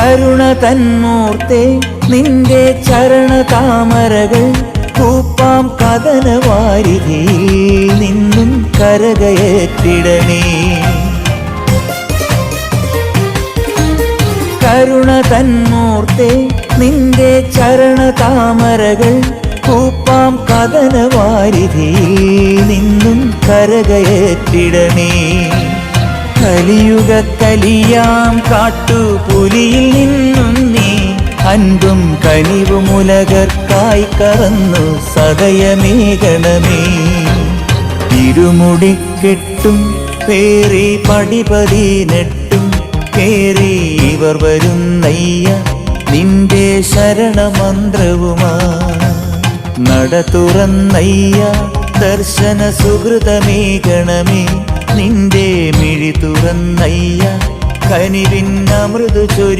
കരുണ തന്മൂർത്തേ നിന്റെ ചരണ താമരകൾ കൂപ്പാം കഥനവാരിധിയിൽ നിന്നും കരകയറ്റിടണേ. കരുണ തന്മൂർത്തേ നിന്റെ ചരണ താമരകൾ കൂപ്പാം കഥനവാരിധിയിൽ നിന്നും കരകയറ്റിടണേ. കലിയുഗ കലിയാം കാട്ടുപുലിയിൽ നിന്നും നീ അൻപും കനിവുമുലകർക്കായി കറന്നു സദയമേകണമേ. ഇരുമുടിക്കെട്ടും പേറി പടിപതിനെട്ടും കേറി ഇവർ വരുന്നയ്യ നിന്റെ ശരണമന്ത്രവുമാ. നട തുറന്നയ്യ ദർശന സുഹൃതമേകണമേ. നിന്റെ മിഴി തുറന്നയ്യ കനിവിൻ അമൃതു ചൊരി